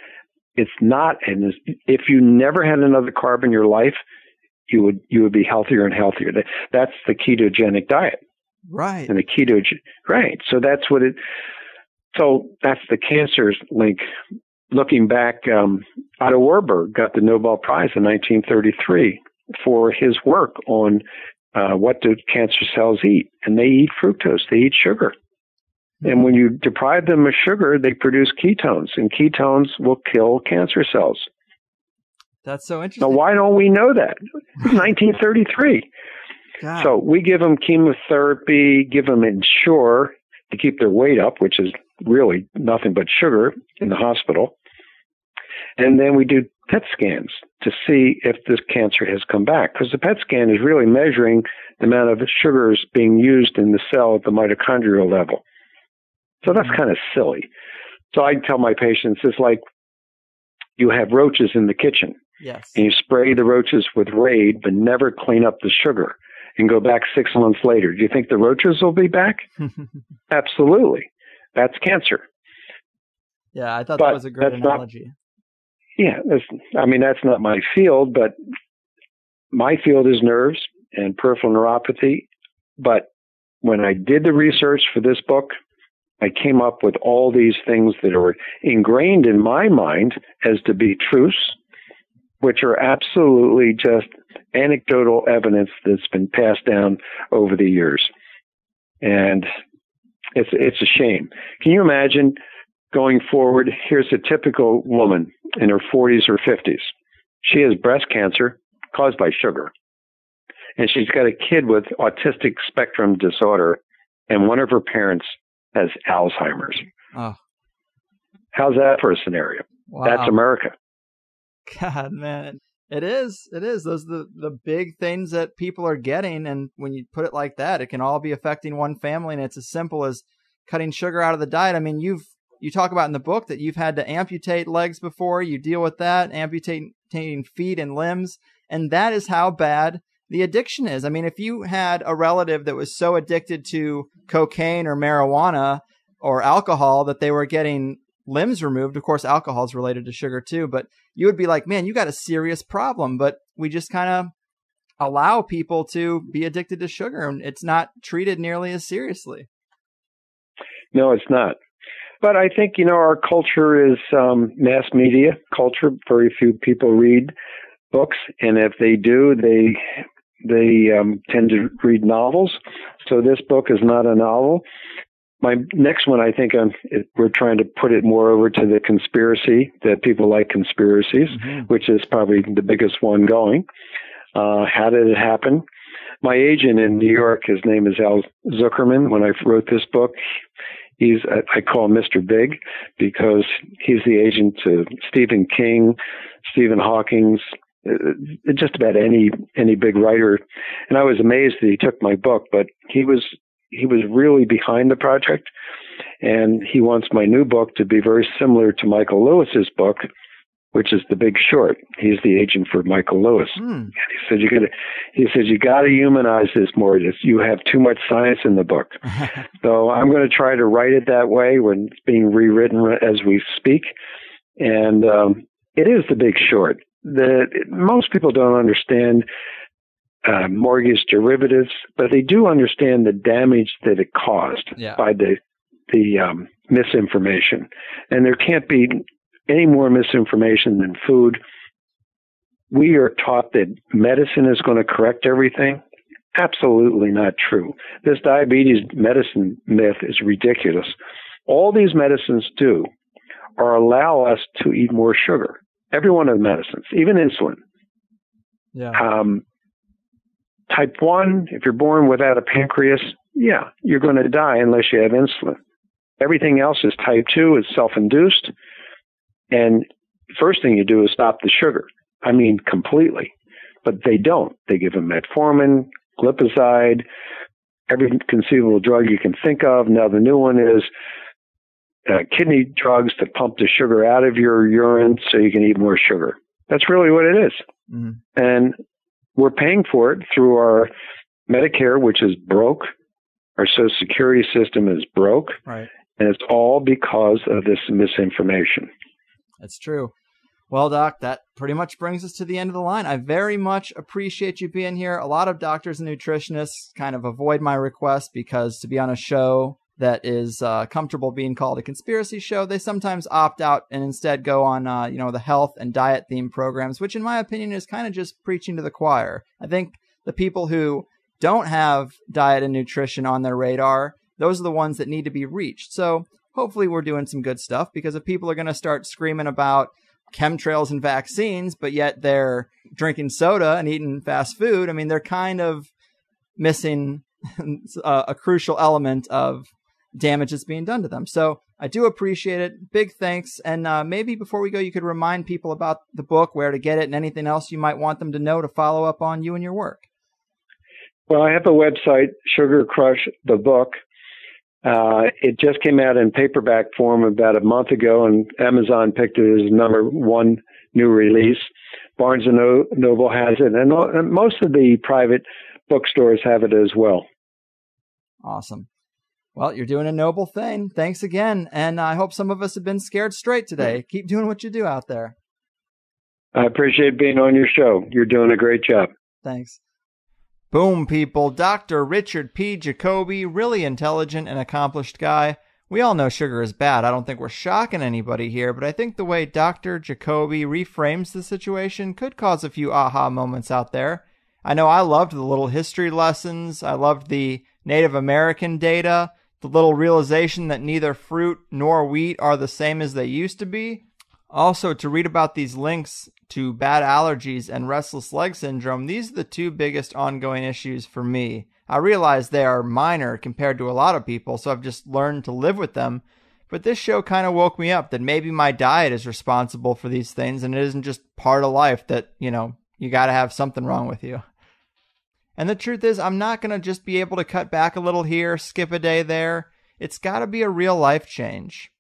It's not, and if you never had another carb in your life, you would be healthier and healthier. That's the ketogenic diet. Right. And right. So that's that's the cancer link. Looking back, Otto Warburg got the Nobel Prize in 1933 for his work on what do cancer cells eat. And they eat fructose. They eat sugar. And when you deprive them of sugar, they produce ketones, and ketones will kill cancer cells. That's so interesting. Now, why don't we know that? It's 1933. God. So we give them chemotherapy, give them Ensure to keep their weight up, which is really nothing but sugar in the hospital. And then we do PET scans to see if this cancer has come back, because the PET scan is really measuring the amount of sugars being used in the cell at the mitochondrial level. So that's kind of silly. So I tell my patients, it's like you have roaches in the kitchen. Yes. And you spray the roaches with Raid, but never clean up the sugar, and go back 6 months later. Do you think the roaches will be back? Absolutely. That's cancer. Yeah, I thought that was a great analogy. That's not my field, but my field is nerves and peripheral neuropathy. But when I did the research for this book, I came up with all these things that are ingrained in my mind as to be truths, which are absolutely just anecdotal evidence that's been passed down over the years. And it's a shame. Can you imagine going forward? Here's a typical woman in her 40s or 50s. She has breast cancer caused by sugar. And she's got a kid with autistic spectrum disorder, and one of her parents has Alzheimer's. Oh. How's that for a scenario? Wow. That's America. God, man. It is. Those are the big things that people are getting. And when you put it like that, it can all be affecting one family. And it's as simple as cutting sugar out of the diet. I mean, you talk about in the book that you've had to amputate legs before. You deal with that, amputating feet and limbs. And that is how bad the addiction is. I mean, if you had a relative that was so addicted to cocaine or marijuana or alcohol that they were getting limbs removed. Of course, alcohol is related to sugar too, but you would be like, man, you got a serious problem. But we just kind of allow people to be addicted to sugar, and it's not treated nearly as seriously. No, it's not. But I think, our culture is mass media culture. Very few people read books, and if they do, they tend to read novels. So this book is not a novel. My next one, I think we're trying to put it more over to the conspiracy, that people like conspiracies, which is probably the biggest one going. How did it happen? My agent in New York, his name is Al Zuckerman. When I wrote this book, I call him Mr. Big because he's the agent to Stephen King, Stephen Hawking, just about any big writer. And I was amazed that he took my book, but he was really behind the project, and he wants my new book to be very similar to Michael Lewis's book, which is The Big Short. He's the agent for Michael Lewis. And he said you got to humanize this more. You have too much science in the book. So I'm going to try to write it that way when it's being rewritten as we speak. And it is The Big Short. Most people don't understand mortgage derivatives, but they do understand the damage that it caused by the misinformation. And there can't be any more misinformation than food. We are taught that medicine is going to correct everything. Absolutely not true. This diabetes medicine myth is ridiculous. All these medicines do are allow us to eat more sugar. Every one of the medicines, even insulin. Yeah. Type 1, if you're born without a pancreas, you're going to die unless you have insulin. Everything else is type 2, it's self-induced. And first thing you do is stop the sugar. I mean, completely. But they don't. They give them metformin, glipizide, every conceivable drug you can think of. Now the new one is kidney drugs to pump the sugar out of your urine so you can eat more sugar. That's really what it is. And we're paying for it through our Medicare, which is broke. Our Social Security system is broke. Right. And it's all because of this misinformation. That's true. Well, Doc, that pretty much brings us to the end of the line. I very much appreciate you being here. A lot of doctors and nutritionists kind of avoid my request because to be on a show that is comfortable being called a conspiracy show, they sometimes opt out and instead go on, the health and diet themed programs, which in my opinion is kind of just preaching to the choir. I think the people who don't have diet and nutrition on their radar, those are the ones that need to be reached. So hopefully we're doing some good stuff, because if people are going to start screaming about chemtrails and vaccines, but yet they're drinking soda and eating fast food, I mean, they're kind of missing a crucial element of damage that's being done to them. So I do appreciate it. Big thanks. And maybe before we go, you could remind people about the book, where to get it, and anything else you might want them to know to follow up on you and your work. Well, I have a website, Sugar Crush the Book. It just came out in paperback form about a month ago, and Amazon picked it as #1 new release. Barnes & Noble has it, and most of the private bookstores have it as well. Awesome. Well, you're doing a noble thing. Thanks again, and I hope some of us have been scared straight today. Keep doing what you do out there. I appreciate being on your show. You're doing a great job. Thanks. Boom, people. Dr. Richard P. Jacoby, really intelligent and accomplished guy. We all know sugar is bad. I don't think we're shocking anybody here, but I think the way Dr. Jacoby reframes the situation could cause a few aha moments out there. I know I loved the little history lessons. I loved the Native American data, the little realization that neither fruit nor wheat are the same as they used to be. Also, to read about these links to bad allergies and restless leg syndrome, these are the two biggest ongoing issues for me. I realize they are minor compared to a lot of people, so I've just learned to live with them. But this show kind of woke me up that maybe my diet is responsible for these things, and it isn't just part of life that, you got to have something wrong with you. And the truth is, I'm not going to just be able to cut back a little here, skip a day there. It's got to be a real life change.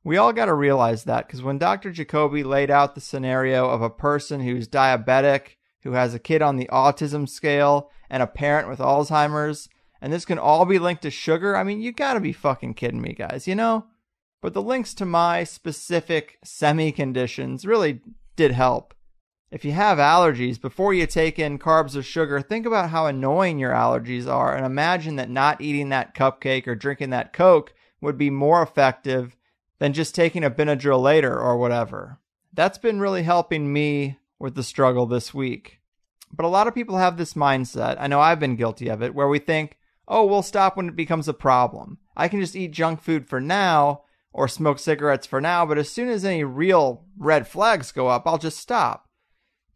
We all got to realize that, because when Dr. Jacoby laid out the scenario of a person who's diabetic, who has a kid on the autism scale, and a parent with Alzheimer's, and this can all be linked to sugar, I mean, you got to be fucking kidding me, guys, But the links to my specific semi-conditions really did help. If you have allergies, before you take in carbs or sugar, think about how annoying your allergies are and imagine that not eating that cupcake or drinking that Coke would be more effective than just taking a Benadryl later or whatever. That's been really helping me with the struggle this week. But a lot of people have this mindset, I know I've been guilty of it, where we think, oh, we'll stop when it becomes a problem. I can just eat junk food for now or smoke cigarettes for now, but as soon as any real red flags go up, I'll just stop.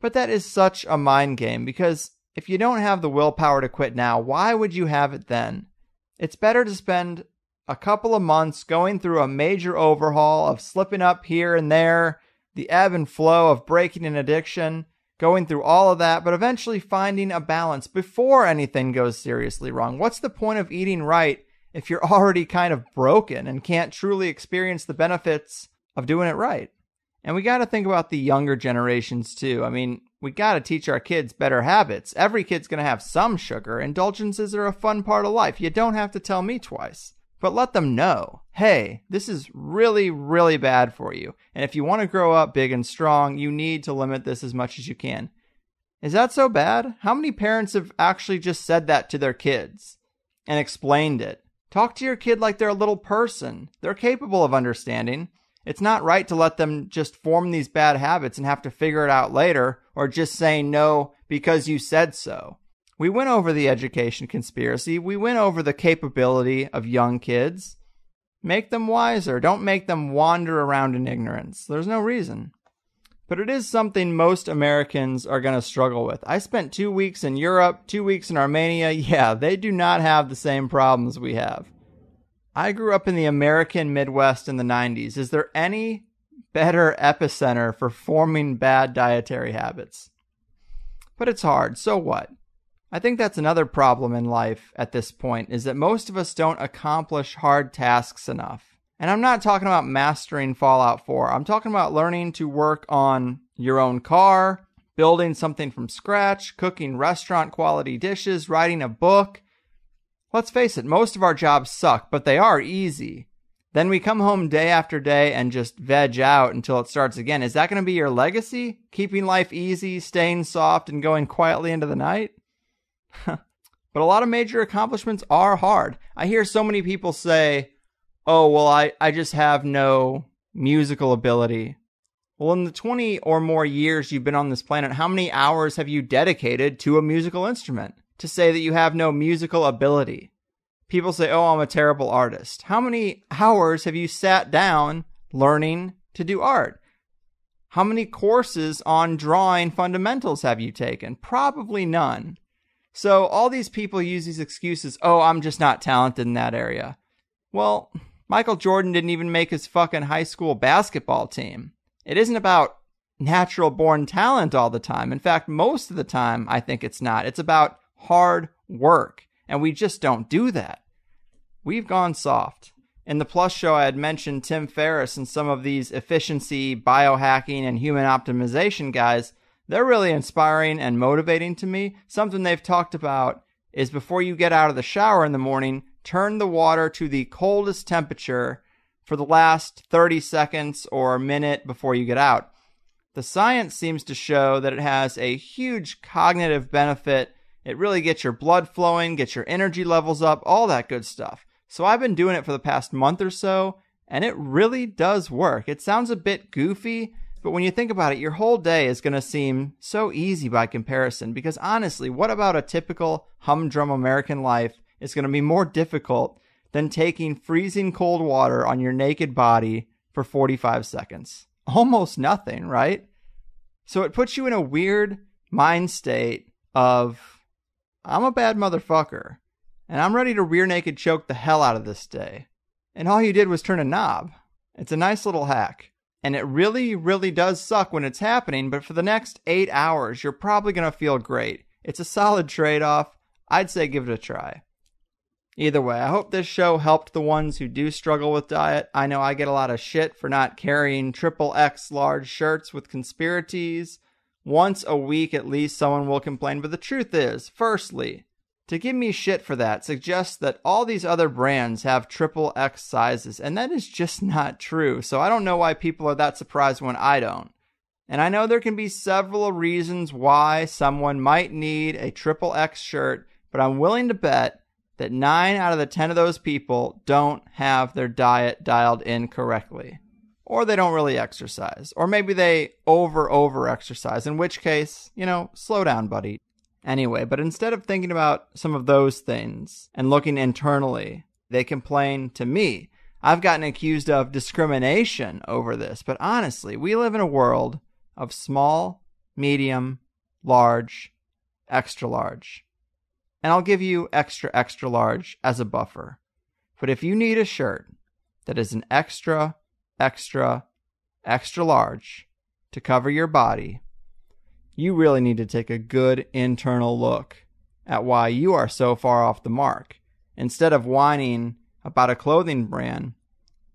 But that is such a mind game, because if you don't have the willpower to quit now, why would you have it then? It's better to spend a couple of months going through a major overhaul of slipping up here and there, the ebb and flow of breaking an addiction, going through all of that, but eventually finding a balance before anything goes seriously wrong. What's the point of eating right if you're already kind of broken and can't truly experience the benefits of doing it right? And we got to think about the younger generations too. I mean, we got to teach our kids better habits. Every kid's going to have some sugar. Indulgences are a fun part of life. You don't have to tell me twice. But let them know, hey, this is really, really bad for you. And if you want to grow up big and strong, you need to limit this as much as you can. Is that so bad? How many parents have actually just said that to their kids and explained it? Talk to your kid like they're a little person. They're capable of understanding. It's not right to let them just form these bad habits and have to figure it out later, or just say no because you said so. We went over the education conspiracy. We went over the capability of young kids. Make them wiser. Don't make them wander around in ignorance. There's no reason. But it is something most Americans are going to struggle with. I spent 2 weeks in Europe, 2 weeks in Armenia. Yeah, they do not have the same problems we have. I grew up in the American Midwest in the 90s. Is there any better epicenter for forming bad dietary habits? But it's hard. So what? I think that's another problem in life at this point, is that most of us don't accomplish hard tasks enough. And I'm not talking about mastering Fallout 4. I'm talking about learning to work on your own car, building something from scratch, cooking restaurant quality dishes, writing a book. Let's face it, most of our jobs suck, but they are easy. Then we come home day after day and just veg out until it starts again. Is that going to be your legacy? Keeping life easy, staying soft, and going quietly into the night? But a lot of major accomplishments are hard. I hear so many people say, oh, well, I just have no musical ability. Well, in the 20 or more years you've been on this planet, how many hours have you dedicated to a musical instrument to say that you have no musical ability? People say, oh, I'm a terrible artist. How many hours have you sat down learning to do art? How many courses on drawing fundamentals have you taken? Probably none. So all these people use these excuses, oh, I'm just not talented in that area. Well, Michael Jordan didn't even make his fucking high school basketball team. It isn't about natural born talent all the time. In fact, most of the time, I think it's not. It's about hard work. And we just don't do that. We've gone soft. In the Plus show, I had mentioned Tim Ferriss and some of these efficiency, biohacking, and human optimization guys. They're really inspiring and motivating to me. Something they've talked about is before you get out of the shower in the morning, turn the water to the coldest temperature for the last 30 seconds or a minute before you get out. The science seems to show that it has a huge cognitive benefit. It really gets your blood flowing, gets your energy levels up, all that good stuff. So I've been doing it for the past month or so, and it really does work. It sounds a bit goofy, but when you think about it, your whole day is going to seem so easy by comparison, because honestly, what about a typical humdrum American life is going to be more difficult than taking freezing cold water on your naked body for 45 seconds? Almost nothing, right? So it puts you in a weird mind state of, I'm a bad motherfucker, and I'm ready to rear naked choke the hell out of this day. And all you did was turn a knob. It's a nice little hack. And it really, really does suck when it's happening, but for the next 8 hours, you're probably going to feel great. It's a solid trade-off. I'd say give it a try. Either way, I hope this show helped the ones who do struggle with diet. I know I get a lot of shit for not carrying XXX large shirts with conspiracies. Once a week at least someone will complain, but the truth is, firstly, to give me shit for that suggests that all these other brands have XXX sizes, and that is just not true. So I don't know why people are that surprised when I don't. And I know there can be several reasons why someone might need a XXX shirt, but I'm willing to bet that 9 out of the 10 of those people don't have their diet dialed in correctly. Or they don't really exercise. Or maybe they over exercise, in which case, slow down, buddy. Anyway, but instead of thinking about some of those things and looking internally, they complain to me. I've gotten accused of discrimination over this, but honestly, we live in a world of small, medium, large, extra large. And I'll give you extra, extra large as a buffer. But if you need a shirt that is an extra, extra, extra large to cover your body, you really need to take a good internal look at why you are so far off the mark, instead of whining about a clothing brand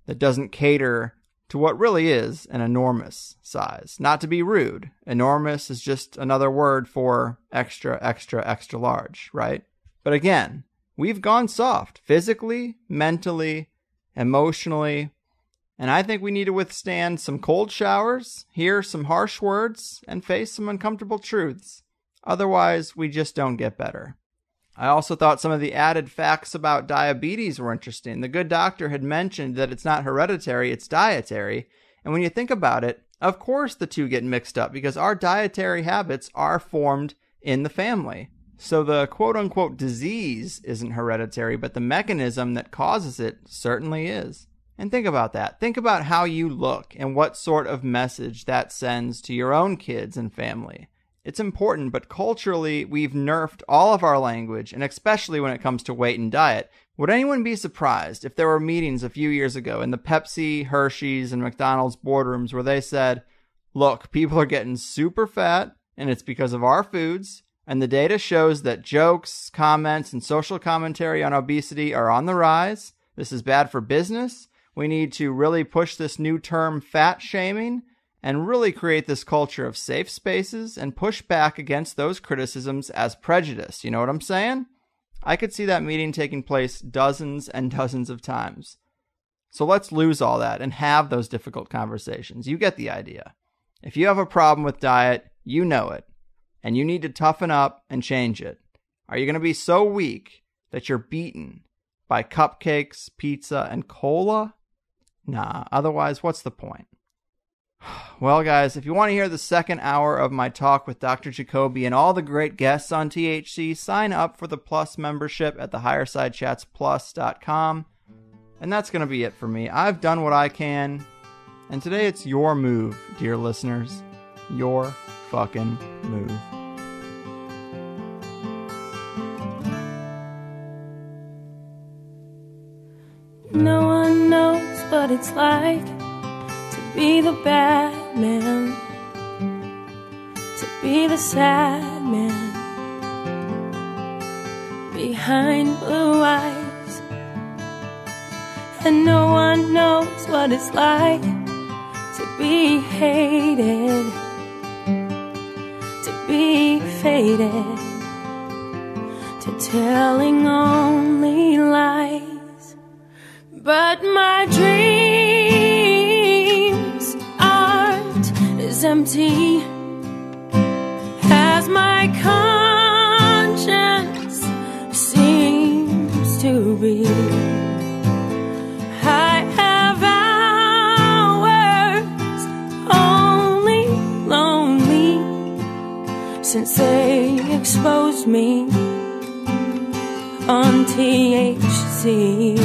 that doesn't cater to what really is an enormous size. Not to be rude, enormous is just another word for extra, extra, extra large, right? But again, we've gone soft physically, mentally, emotionally, and I think we need to withstand some cold showers, hear some harsh words, and face some uncomfortable truths. Otherwise, we just don't get better. I also thought some of the added facts about diabetes were interesting. The good doctor had mentioned that it's not hereditary, it's dietary. And when you think about it, of course the two get mixed up because our dietary habits are formed in the family. So the quote-unquote disease isn't hereditary, but the mechanism that causes it certainly is. And think about that. Think about how you look and what sort of message that sends to your own kids and family. It's important, but culturally, we've nerfed all of our language, and especially when it comes to weight and diet. Would anyone be surprised if there were meetings a few years ago in the Pepsi, Hershey's, and McDonald's boardrooms where they said, look, people are getting super fat, and it's because of our foods, and the data shows that jokes, comments, and social commentary on obesity are on the rise. This is bad for business. We need to really push this new term fat shaming and really create this culture of safe spaces and push back against those criticisms as prejudice. You know what I'm saying? I could see that meeting taking place dozens and dozens of times. So let's lose all that and have those difficult conversations. You get the idea. If you have a problem with diet, you know it, and you need to toughen up and change it. Are you going to be so weak that you're beaten by cupcakes, pizza, and cola? Nah, otherwise, what's the point? Well, guys, if you want to hear the second hour of my talk with Dr. Jacoby and all the great guests on THC, sign up for the Plus membership at the HighersideChatsPlus.com. And that's going to be it for me. I've done what I can. And today it's your move, dear listeners. Your fucking move. No one knows what it's like to be the bad man, to be the sad man behind blue eyes. And no one knows what it's like to be hated, to be faded, to telling only lies. But my dreams aren't as empty as my conscience seems to be. I have hours only lonely since they exposed me on THC.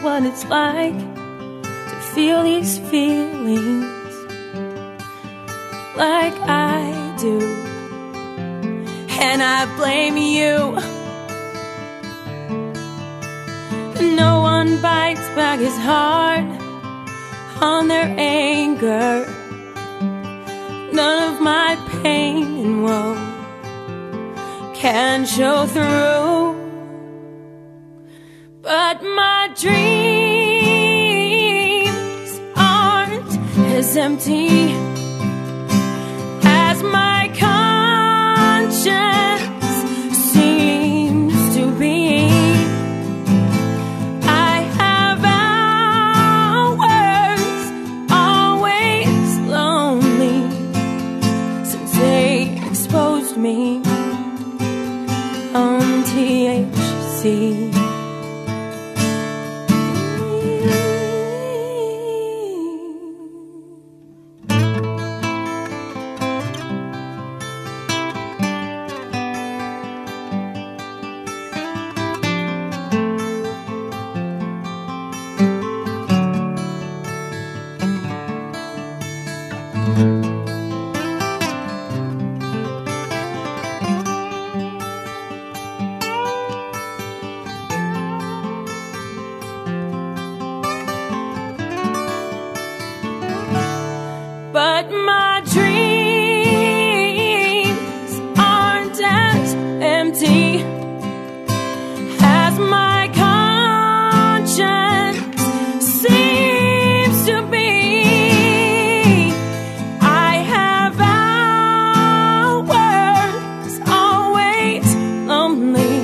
What it's like to feel these feelings like I do, and I blame you. No one bites back as hard on their anger. None of my pain and woe can show through. But my dreams aren't as as empty as my conscience seems to be. I have hours always lonely since they exposed me on THC. But my dreams aren't as empty as my conscience seems to be. I have hours always lonely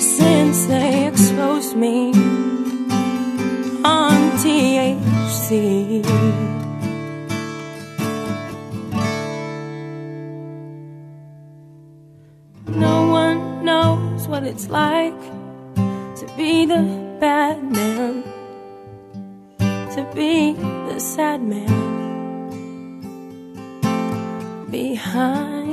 since they exposed me on THC. No one knows what it's like to be the bad man, to be the sad man behind